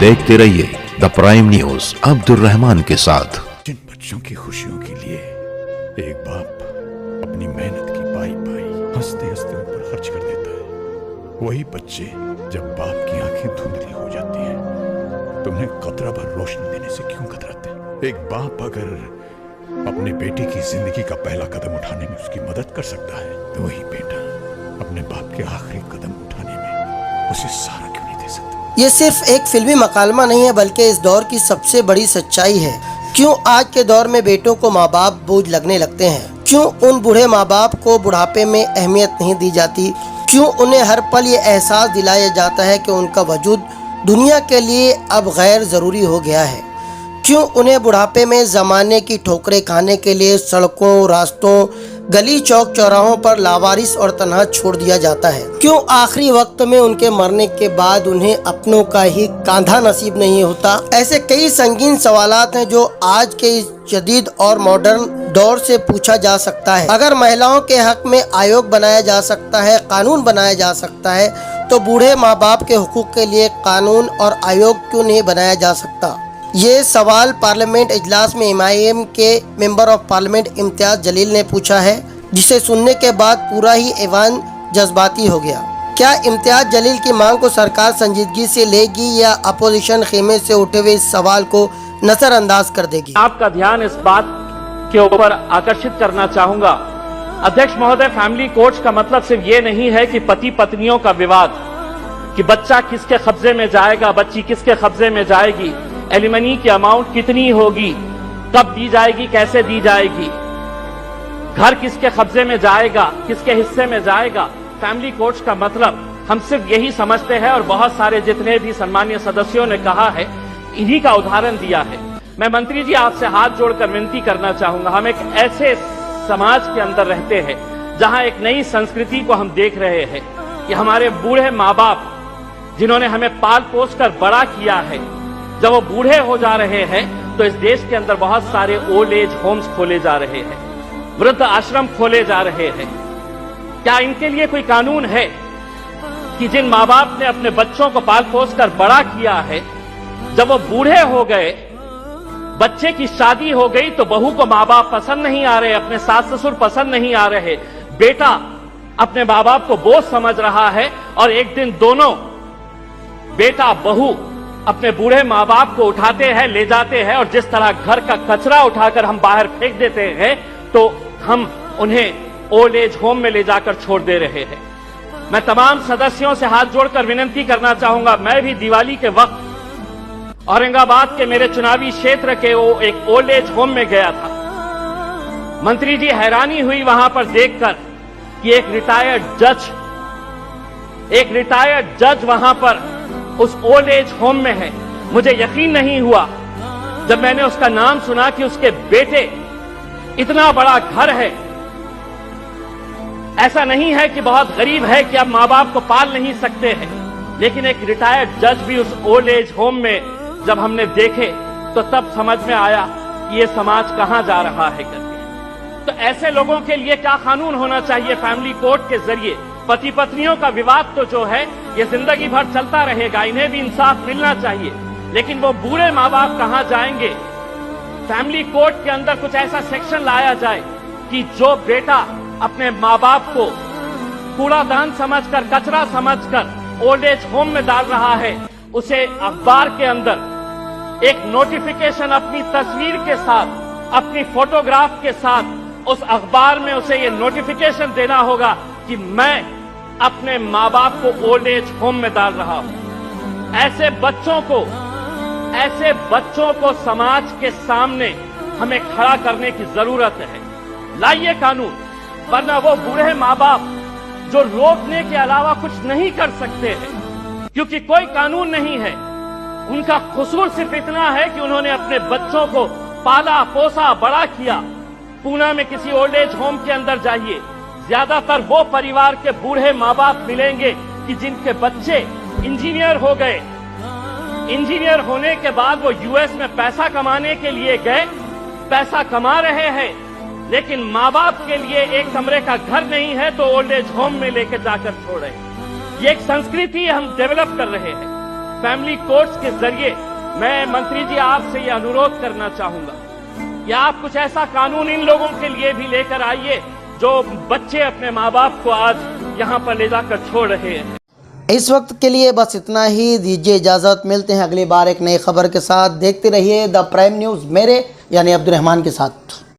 देखते रहिए the prime news Abdul Rahman के साथ। जिन बच्चों की खुशियों के लिए एक बाप अपनी मेहनत की पाई हंसते हंसते उन पर खर्च कर देता है, वही बच्चे जब बाप की आंखें धुंधली हो जाती हैं तो उन्हें कतरा भर रोशनी देने से क्यों कतराते? एक बाप अगर अपने बेटे की जिंदगी का पहला कदम उठाने में उसकी मदद कर सकता है तो वही बेटा अपने बाप के आखिरी कदम उठाने में उसे सहारा क्यों नहीं दे सकता? ये सिर्फ एक फिल्मी मकालमा नहीं है बल्कि इस दौर की सबसे बड़ी सच्चाई है। क्यों आज के दौर में बेटों को माँ बाप बोझ लगने लगते हैं? क्यों उन बूढ़े माँ बाप को बुढ़ापे में अहमियत नहीं दी जाती? क्यों उन्हें हर पल ये एहसास दिलाया जाता है कि उनका वजूद दुनिया के लिए अब गैर ज़रूरी हो गया है? क्यों उन्हें बुढ़ापे में ज़माने की ठोकरें खाने के लिए सड़कों, रास्तों, गली चौक चौराहों पर लावारिस और तन्हा छोड़ दिया जाता है? क्यों आखिरी वक्त में उनके मरने के बाद उन्हें अपनों का ही कांधा नसीब नहीं होता? ऐसे कई संगीन सवालात हैं जो आज के इस जदीद और मॉडर्न दौर से पूछा जा सकता है। अगर महिलाओं के हक में आयोग बनाया जा सकता है, कानून बनाया जा सकता है, तो बूढ़े माँ बाप के हुकूक के लिए कानून और आयोग क्यों नहीं बनाया जा सकता? ये सवाल पार्लियामेंट इजलास में MIM के member of parliament Imtiaz Jaleel ने पूछा है, जिसे सुनने के बाद पूरा ही ऐवान जज्बाती हो गया। क्या इम्तियाज जलील की मांग को सरकार संजीदगी से लेगी या अपोजिशन खेमे से उठे हुए इस सवाल को नजरअंदाज कर देगी? आपका ध्यान इस बात के ऊपर आकर्षित करना चाहूंगा। अध्यक्ष महोदय, फैमिली कोर्ट का मतलब सिर्फ ये नहीं है कि पति पत्नियों का विवाद, कि बच्चा किसके कब्जे में जाएगा, बच्ची किसके कब्जे में जाएगी, एलिमनी की अमाउंट कितनी होगी, कब दी जाएगी, कैसे दी जाएगी, घर किसके कब्जे में जाएगा, किसके हिस्से में जाएगा। फैमिली कोर्ट का मतलब हम सिर्फ यही समझते हैं और बहुत सारे जितने भी सम्मानीय सदस्यों ने कहा है इन्हीं का उदाहरण दिया है। मैं मंत्री जी आपसे हाथ जोड़कर विनती करना चाहूंगा, हम एक ऐसे समाज के अंदर रहते हैं जहां एक नई संस्कृति को हम देख रहे हैं कि हमारे बूढ़े माँ बाप जिन्होंने हमें पाल पोस कर बड़ा किया है, जब वो बूढ़े हो जा रहे हैं तो इस देश के अंदर बहुत सारे ओल्ड एज होम्स खोले जा रहे हैं, वृद्ध आश्रम खोले जा रहे हैं। क्या इनके लिए कोई कानून है कि जिन माँ बाप ने अपने बच्चों को पाल पोस कर बड़ा किया है, जब वो बूढ़े हो गए, बच्चे की शादी हो गई तो बहू को माँ बाप पसंद नहीं आ रहे, अपने सास ससुर पसंद नहीं आ रहे, बेटा अपने माँ बाप को बोझ समझ रहा है और एक दिन दोनों बेटा बहू अपने बूढ़े माँ बाप को उठाते हैं, ले जाते हैं और जिस तरह घर का कचरा उठाकर हम बाहर फेंक देते हैं तो हम उन्हें ओल्ड एज होम में ले जाकर छोड़ दे रहे हैं। मैं तमाम सदस्यों से हाथ जोड़कर विनती करना चाहूंगा, मैं भी दिवाली के वक्त औरंगाबाद के मेरे चुनावी क्षेत्र के वो एक ओल्ड एज होम में गया था। मंत्री जी, हैरानी हुई वहां पर देखकर कि एक रिटायर्ड जज वहां पर उस ओल्ड एज होम में है। मुझे यकीन नहीं हुआ जब मैंने उसका नाम सुना कि उसके बेटे इतना बड़ा घर है। ऐसा नहीं है कि बहुत गरीब है कि अब माँ बाप को पाल नहीं सकते हैं, लेकिन एक रिटायर्ड जज भी उस ओल्ड एज होम में जब हमने देखे तो तब समझ में आया कि ये समाज कहां जा रहा है करके। तो ऐसे लोगों के लिए क्या कानून होना चाहिए? फैमिली कोर्ट के जरिए पति पत्नियों का विवाद तो जो है ये जिंदगी भर चलता रहेगा, इन्हें भी इंसाफ मिलना चाहिए, लेकिन वो बूढ़े माँ बाप कहां जाएंगे? फैमिली कोर्ट के अंदर कुछ ऐसा सेक्शन लाया जाए कि जो बेटा अपने माँ बाप को कूड़ादान समझकर, कचरा समझकर ओल्ड एज होम में डाल रहा है, उसे अखबार के अंदर एक नोटिफिकेशन अपनी तस्वीर के साथ, अपनी फोटोग्राफ के साथ उस अखबार में उसे ये नोटिफिकेशन देना होगा कि मैं अपने माँ बाप को ओल्ड एज होम में डाल रहा हूं। ऐसे बच्चों को समाज के सामने हमें खड़ा करने की जरूरत है। लाइए कानून, वरना वो बूढ़े माँ बाप जो रोकने के अलावा कुछ नहीं कर सकते हैं, क्योंकि कोई कानून नहीं है। उनका कसूर सिर्फ इतना है कि उन्होंने अपने बच्चों को पाला पोसा बड़ा किया। पूना में किसी ओल्ड एज होम के अंदर जाइए, ज्यादातर वो परिवार के बूढ़े माँ बाप मिलेंगे कि जिनके बच्चे इंजीनियर हो गए। इंजीनियर होने के बाद वो US में पैसा कमाने के लिए गए, पैसा कमा रहे हैं, लेकिन माँ बाप के लिए एक कमरे का घर नहीं है तो ओल्ड एज होम में लेकर जाकर छोड़ रहे हैं। ये एक संस्कृति हम डेवलप कर रहे हैं। फैमिली कोर्ट्स के जरिए मैं मंत्री जी आपसे ये अनुरोध करना चाहूंगा कि आप कुछ ऐसा कानून इन लोगों के लिए भी लेकर आइए जो बच्चे अपने माँ बाप को आज यहाँ पर ले जाकर छोड़ रहे हैं। इस वक्त के लिए बस इतना ही, दीजिए इजाज़त। मिलते हैं अगली बार एक नई खबर के साथ। देखते रहिए द प्राइम न्यूज़ मेरे यानी अब्दुल रहमान के साथ।